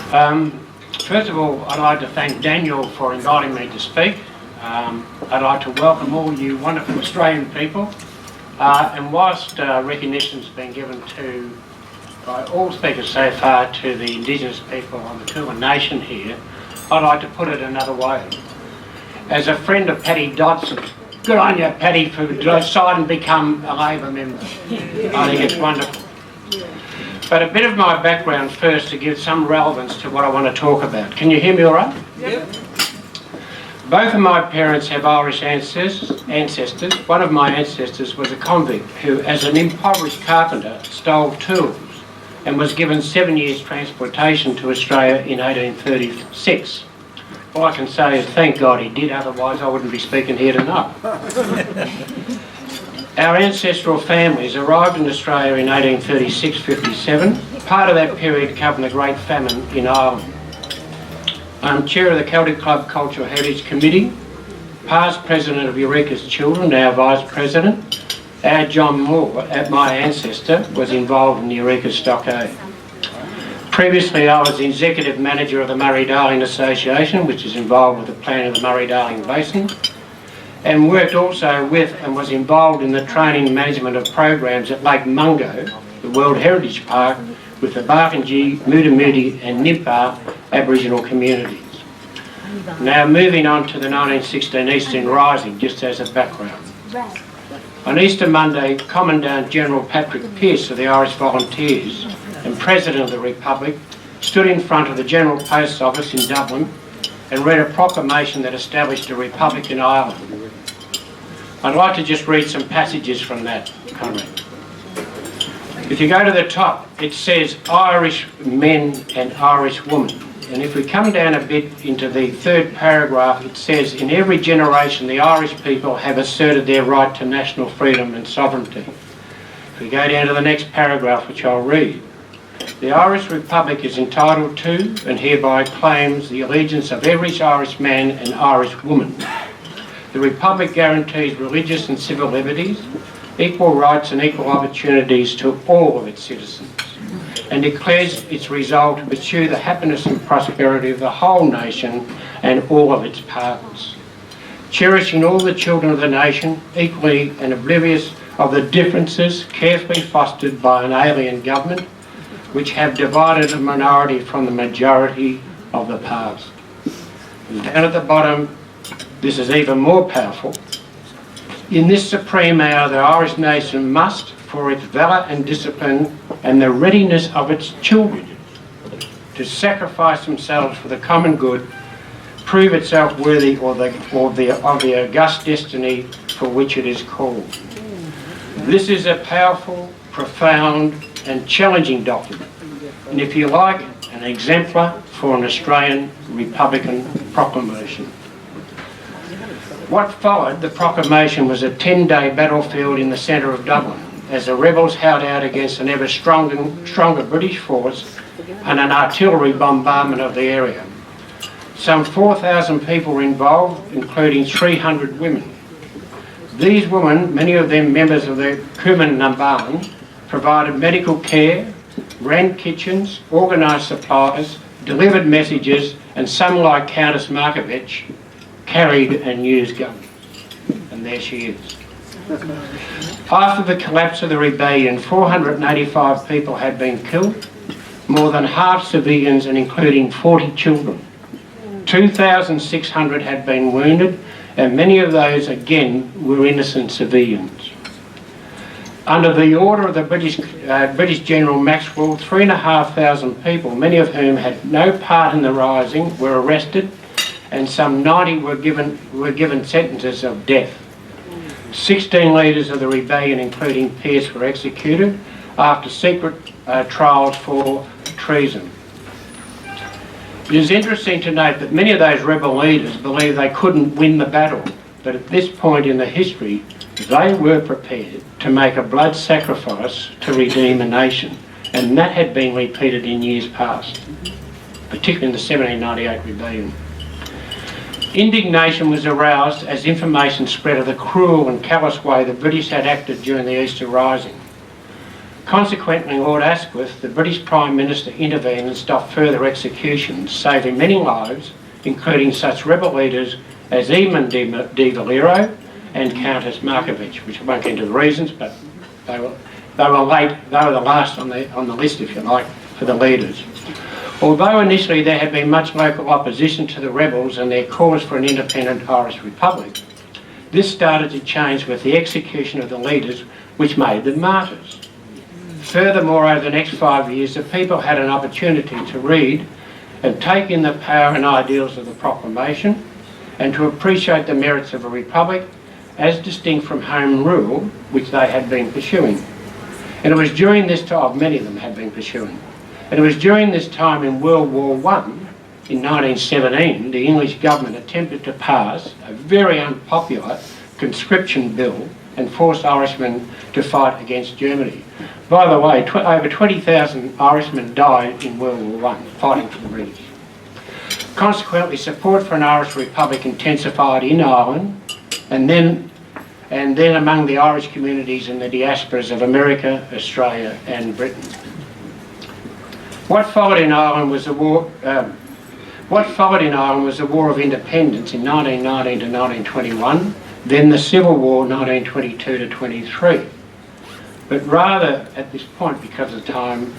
First of all, I'd like to thank Daniel for inviting me to speak. I'd like to welcome all you wonderful Australian people. And whilst recognition's been given by all speakers so far to the Indigenous people on the Kulin Nation here, I'd like to put it another way. As a friend of Paddy Dodson, good on you, Paddy, for deciding to become a Labor member. I think it's wonderful. But a bit of my background first to give some relevance to what I want to talk about. Can you hear me all right? Yep. Both of my parents have Irish ancestors. One of my ancestors was a convict who, as an impoverished carpenter, stole tools and was given 7 years transportation to Australia in 1836. All I can say is thank God he did, otherwise I wouldn't be speaking here tonight. Our ancestral families arrived in Australia in 1836-57. Part of that period covered the Great Famine in Ireland. I'm chair of the Celtic Club Cultural Heritage Committee, past president of Eureka's Children, now vice president. Our John Moore, my ancestor, was involved in the Eureka Stockade. Previously, I was the executive manager of the Murray-Darling Association, which is involved with the planning of the Murray-Darling Basin, and worked also with and was involved in the training and management of programs at Lake Mungo, the World Heritage Park, with the Barkindji, Mudamudi and Nimpar Aboriginal communities. Now moving on to the 1916 Eastern Rising, just as a background. On Easter Monday, Commandant General Patrick Pearce of the Irish Volunteers and President of the Republic stood in front of the General Post Office in Dublin and read a proclamation that established a republic in Ireland. I'd like to just read some passages from that, Conrad. If you go to the top, it says Irish men and Irish women. And if we come down a bit into the third paragraph, it says, in every generation the Irish people have asserted their right to national freedom and sovereignty. If we go down to the next paragraph, which I'll read, the Irish Republic is entitled to and hereby claims the allegiance of every Irish man and Irish woman. The Republic guarantees religious and civil liberties, equal rights and equal opportunities to all of its citizens, and declares its resolve to pursue the happiness and prosperity of the whole nation and all of its partners, cherishing all the children of the nation equally and oblivious of the differences carefully fostered by an alien government which have divided the minority from the majority of the past. And down at the bottom, this is even more powerful. In this supreme hour, the Irish nation must, for its valour and discipline and the readiness of its children to sacrifice themselves for the common good, prove itself worthy of the august destiny for which it is called. This is a powerful, profound and challenging document, and if you like, an exemplar for an Australian Republican proclamation. What followed the proclamation was a 10-day battlefield in the centre of Dublin, as the rebels held out against an ever stronger British force and an artillery bombardment of the area. Some 4,000 people were involved, including 300 women. These women, many of them members of the Cumin Nambalan, provided medical care, ran kitchens, organised supplies, delivered messages, and some, like Countess Markovich, carried and used guns. And there she is. After the collapse of the rebellion, 485 people had been killed, more than half civilians and including 40 children. 2,600 had been wounded, and many of those, again, were innocent civilians. Under the order of the British General Maxwell, 3,500 people, many of whom had no part in the rising, were arrested, and some 90 were given sentences of death. 16 leaders of the rebellion, including Pearce, were executed after secret trials for treason. It is interesting to note that many of those rebel leaders believed they couldn't win the battle, but at this point in the history, they were prepared to make a blood sacrifice to redeem a nation, and that had been repeated in years past, particularly in the 1798 rebellion. Indignation was aroused as information spread of the cruel and callous way the British had acted during the Easter Rising. Consequently, Lord Asquith, the British Prime Minister, intervened and stopped further executions, saving many lives, including such rebel leaders as Edmund de Valero and Countess Markovic, which I won't get into the reasons, but they were late. They were the last on the list, if you like, for the leaders. Although initially there had been much local opposition to the rebels and their cause for an independent Irish Republic, this started to change with the execution of the leaders, which made them martyrs. Furthermore, over the next 5 years, the people had an opportunity to read and take in the power and ideals of the proclamation and to appreciate the merits of a republic as distinct from home rule, which they had been pursuing. And it was during this time, many of them had been pursuing, and it was during this time in World War I, in 1917, the English government attempted to pass a very unpopular conscription bill and forced Irishmen to fight against Germany. By the way, over 20,000 Irishmen died in World War I fighting for the British. Consequently, support for an Irish Republic intensified in Ireland and then among the Irish communities in the diasporas of America, Australia and Britain. What followed in Ireland was the War of Independence in 1919 to 1921, then the Civil War 1922 to 23. But rather, at this point, because of time,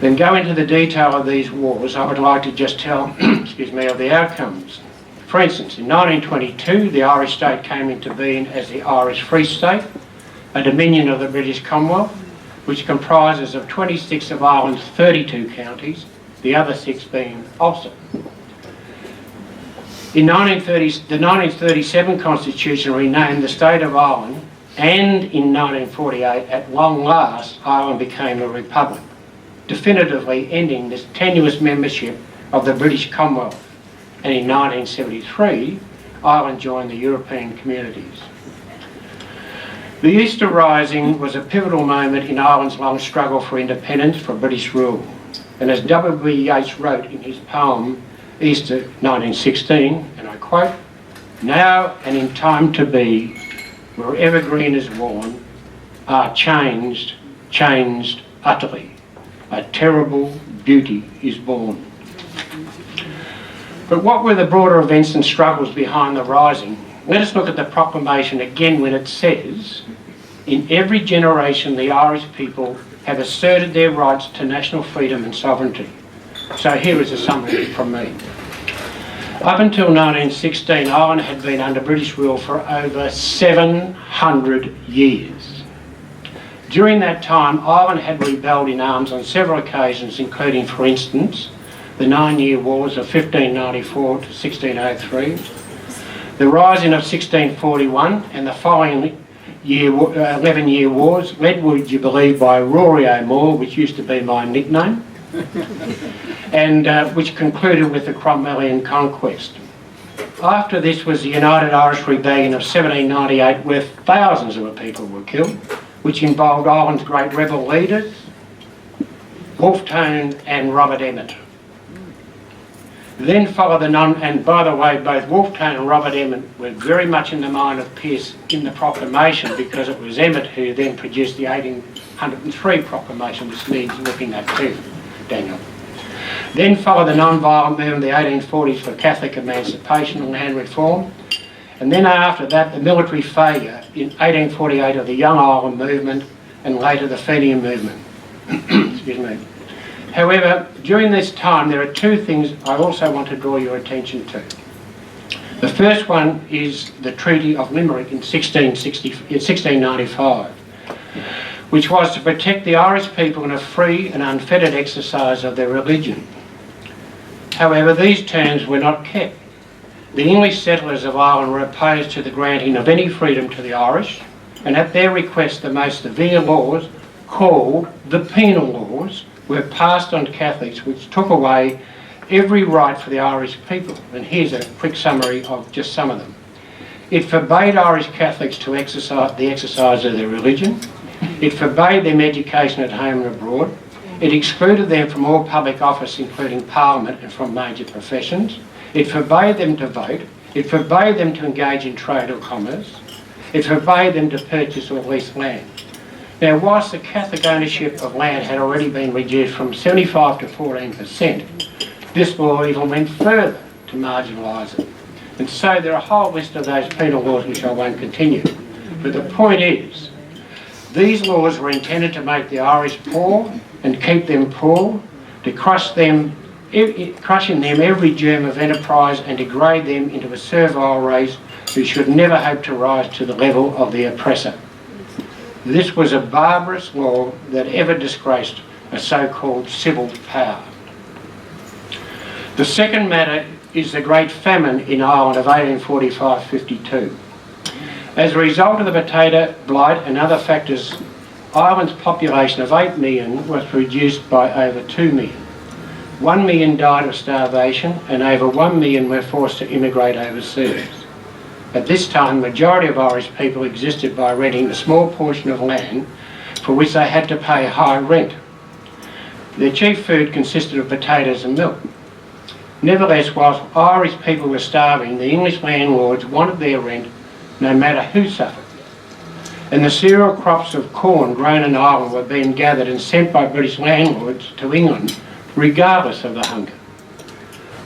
than go into the detail of these wars, I would like to just tell, excuse me, of the outcomes. For instance, in 1922, the Irish state came into being as the Irish Free State, a dominion of the British Commonwealth, which comprises of 26 of Ireland's 32 counties, the other 6 being Ulster. In the 1937 Constitution renamed the State of Ireland, and in 1948, at long last, Ireland became a republic, definitively ending this tenuous membership of the British Commonwealth. And in 1973, Ireland joined the European communities. The Easter Rising was a pivotal moment in Ireland's long struggle for independence from British rule. And as W.B. Yeats wrote in his poem, Easter 1916, and I quote, "Now and in time to be, wherever green is worn, are changed utterly. A terrible beauty is born." But what were the broader events and struggles behind the Rising? Let us look at the proclamation again when it says, "In every generation the Irish people have asserted their rights to national freedom and sovereignty." So here is a summary from me. Up until 1916, Ireland had been under British rule for over 700 years. During that time, Ireland had rebelled in arms on several occasions, including, for instance, the 9-year wars of 1594 to 1603, the rising of 1641 and the following 11-year wars, led, would you believe, by Rory O'More, which used to be my nickname, and which concluded with the Cromwellian conquest. After this was the United Irish Rebellion of 1798, where thousands of people were killed, which involved Ireland's great rebel leaders, Wolfe Tone and Robert Emmet. Then followed and by the way, both Wolfe Tone and Robert Emmet were very much in the mind of Pearce in the proclamation, because it was Emmet who then produced the 1803 proclamation, which needs looking at too, Daniel. Then followed the non-violent movement of the 1840s for Catholic emancipation and land reform. And then after that, the military failure in 1848 of the Young Ireland movement and later the Fenian movement. Excuse me. However, during this time, there are two things I also want to draw your attention to. The first one is the Treaty of Limerick in 1695, which was to protect the Irish people in a free and unfettered exercise of their religion. However, these terms were not kept. The English settlers of Ireland were opposed to the granting of any freedom to the Irish, and at their request the most severe laws, called the penal laws, were passed on Catholics, which took away every right for the Irish people. And here's a quick summary of just some of them. It forbade Irish Catholics to exercise the exercise of their religion. It forbade them education at home and abroad. It excluded them from all public office, including Parliament, and from major professions. It forbade them to vote. It forbade them to engage in trade or commerce. It forbade them to purchase or lease land. Now, whilst the Catholic ownership of land had already been reduced from 75 to 14%, this law even went further to marginalise it. And so there are a whole list of those penal laws which I won't continue. But the point is, these laws were intended to make the Irish poor and keep them poor, to crush in them every germ of enterprise and degrade them into a servile race who should never hope to rise to the level of the oppressor. This was a barbarous law that ever disgraced a so-called civil power. The second matter is the Great Famine in Ireland of 1845-52. As a result of the potato blight and other factors, Ireland's population of 8 million was reduced by over 2 million. 1 million died of starvation and over 1 million were forced to immigrate overseas. At this time, the majority of Irish people existed by renting a small portion of land for which they had to pay high rent. Their chief food consisted of potatoes and milk. Nevertheless, whilst Irish people were starving, the English landlords wanted their rent no matter who suffered. And the cereal crops of corn grown in Ireland were being gathered and sent by British landlords to England regardless of the hunger.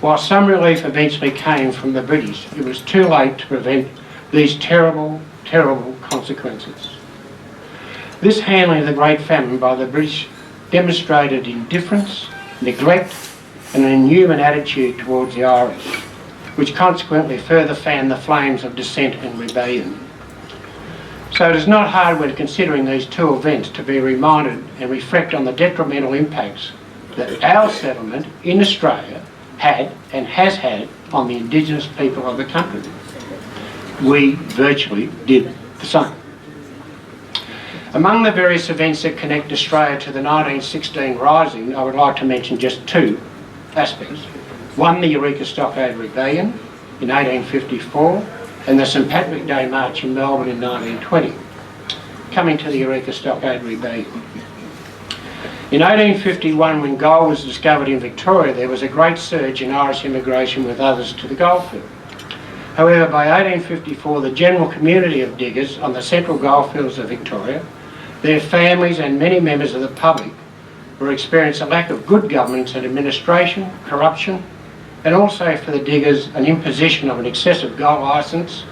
While some relief eventually came from the British, it was too late to prevent these terrible, terrible consequences. This handling of the Great Famine by the British demonstrated indifference, neglect, and an inhuman attitude towards the Irish, which consequently further fanned the flames of dissent and rebellion. So it is not hard when considering these two events to be reminded and reflect on the detrimental impacts that our settlement in Australia had and has had on the Indigenous people of the country. We virtually did the same. Among the various events that connect Australia to the 1916 Rising, I would like to mention just two aspects. One, the Eureka Stockade Rebellion in 1854 and the St Patrick Day March in Melbourne in 1920. Coming to the Eureka Stockade Rebellion. In 1851, when gold was discovered in Victoria, there was a great surge in Irish immigration with others to the goldfield. However, by 1854, the general community of diggers on the central goldfields of Victoria, their families and many members of the public were experiencing a lack of good governance and administration, corruption, and also for the diggers an imposition of an excessive gold licence,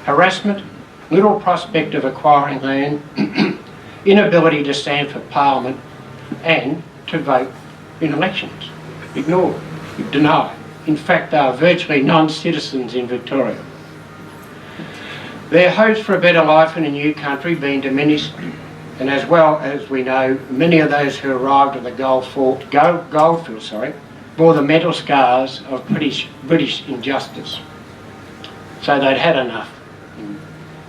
harassment, little prospect of acquiring land, inability to stand for Parliament, and to vote in elections. Ignored, denied. In fact, they are virtually non-citizens in Victoria. Their hopes for a better life in a new country being diminished, and as well as we know, many of those who arrived at the goldfield bore the mental scars of British injustice. So they'd had enough.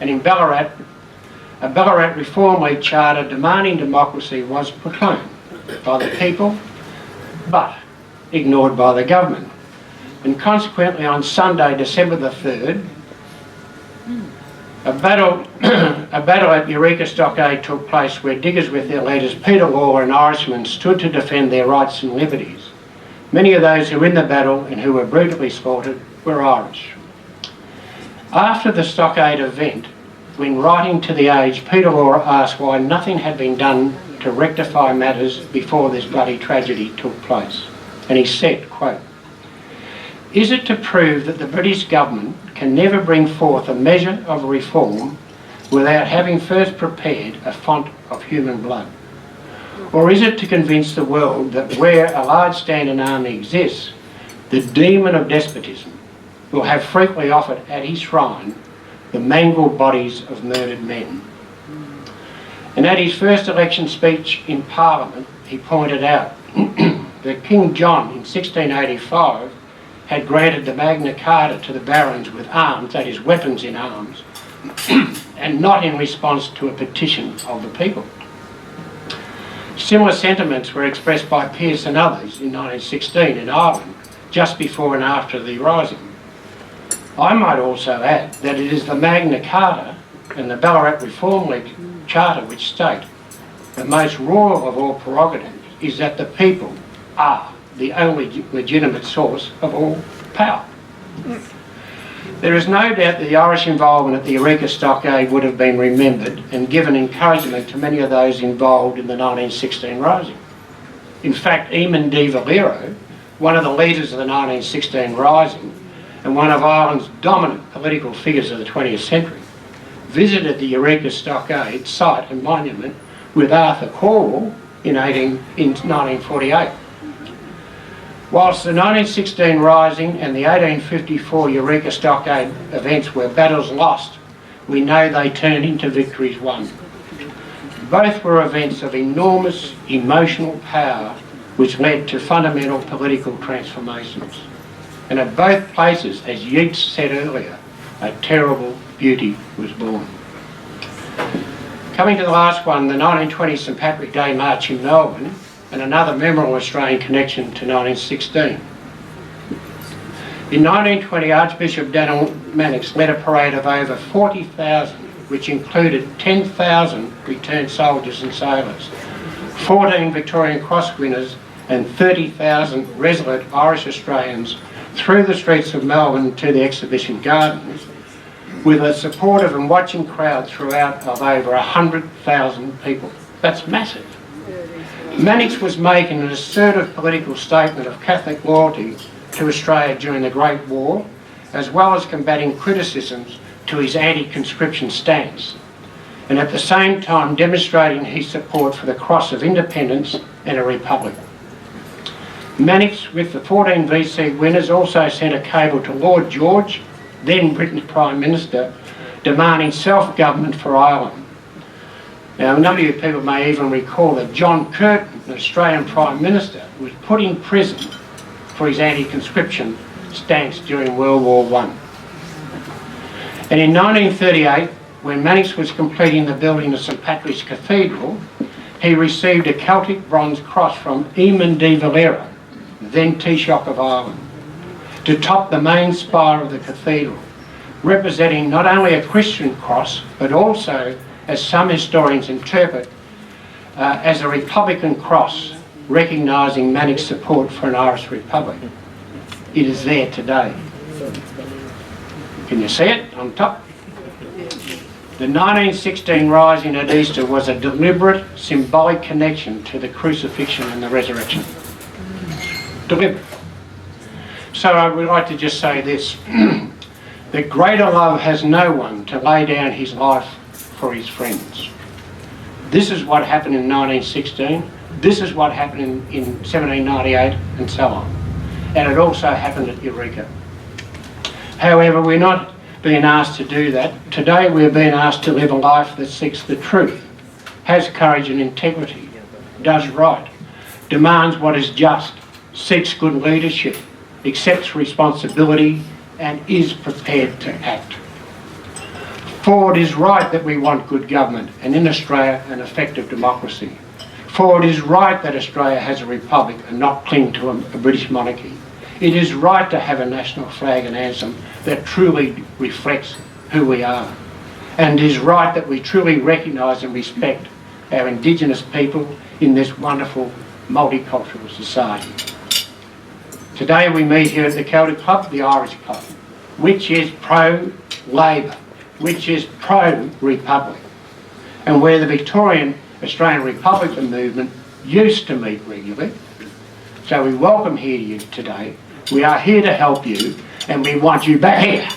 And in Ballarat, a Ballarat Reform League charter demanding democracy was proclaimed by the people, but ignored by the government. And consequently, on Sunday, December the 3rd, a battle at Eureka Stockade took place where diggers with their leaders, Peter Law and Irishmen, stood to defend their rights and liberties. Many of those who were in the battle and who were brutally slaughtered were Irish. After the Stockade event, when writing to The Age, Peter Law asked why nothing had been done to rectify matters before this bloody tragedy took place. And he said, quote, "Is it to prove that the British government can never bring forth a measure of reform without having first prepared a font of human blood? Or is it to convince the world that where a large standing army exists, the demon of despotism will have frequently offered at his shrine the mangled bodies of murdered men?" And at his first election speech in Parliament, he pointed out that King John in 1685 had granted the Magna Carta to the barons with arms, that is, weapons in arms, and not in response to a petition of the people. Similar sentiments were expressed by Pearce and others in 1916 in Ireland, just before and after the Rising. I might also add that it is the Magna Carta and the Ballarat Reform League Charter which state the most royal of all prerogatives is that the people are the only legitimate source of all power. There is no doubt that the Irish involvement at the Eureka Stockade would have been remembered and given encouragement to many of those involved in the 1916 Rising. In fact, Eamon de Valero, one of the leaders of the 1916 Rising and one of Ireland's dominant political figures of the 20th century, visited the Eureka Stockade site and monument with Arthur Corwell in 1948. Whilst the 1916 Rising and the 1854 Eureka Stockade events were battles lost, we know they turned into victories won. Both were events of enormous emotional power which led to fundamental political transformations. And at both places, as Yeats said earlier, a terrible beauty was born. Coming to the last one, the 1920 St Patrick Day March in Melbourne, and another memorable Australian connection to 1916. In 1920, Archbishop Daniel Mannix led a parade of over 40,000, which included 10,000 returned soldiers and sailors, 14 Victorian Cross winners and 30,000 resolute Irish Australians through the streets of Melbourne to the exhibition gardens, with a supportive and watching crowd throughout of over 100,000 people. That's massive. Mannix was making an assertive political statement of Catholic loyalty to Australia during the Great War, as well as combating criticisms to his anti-conscription stance, and at the same time demonstrating his support for the cross of independence and a republic. Mannix, with the 14 VC winners, also sent a cable to Lord George, then Britain's Prime Minister, demanding self-government for Ireland. Now, a number of you people may even recall that John Curtin, the Australian Prime Minister, was put in prison for his anti-conscription stance during World War I. And in 1938, when Mannix was completing the building of St Patrick's Cathedral, he received a Celtic bronze cross from Eamon de Valero, then Taoiseach of Ireland, to top the main spire of the cathedral, representing not only a Christian cross, but also, as some historians interpret, as a Republican cross, recognising Mannix's support for an Irish Republic. It is there today. Can you see it on top? The 1916 Rising at Easter was a deliberate, symbolic connection to the crucifixion and the resurrection. Deliberate. So I would like to just say this, that greater love has no one to lay down his life for his friends. This is what happened in 1916, this is what happened in 1798, and so on. And it also happened at Eureka. However, we're not being asked to do that. Today we're being asked to live a life that seeks the truth, has courage and integrity, does right, demands what is just, seeks good leadership, accepts responsibility, and is prepared to act. For it is right that we want good government, and in Australia an effective democracy. For it is right that Australia has a republic and not cling to a British monarchy. It is right to have a national flag and anthem that truly reflects who we are. And it is right that we truly recognise and respect our Indigenous people in this wonderful multicultural society. Today we meet here at the Celtic Club, the Irish Club, which is pro-Labor, which is pro-Republic, and where the Victorian Australian Republican movement used to meet regularly. So we welcome you today. We are here to help you, and we want you back here.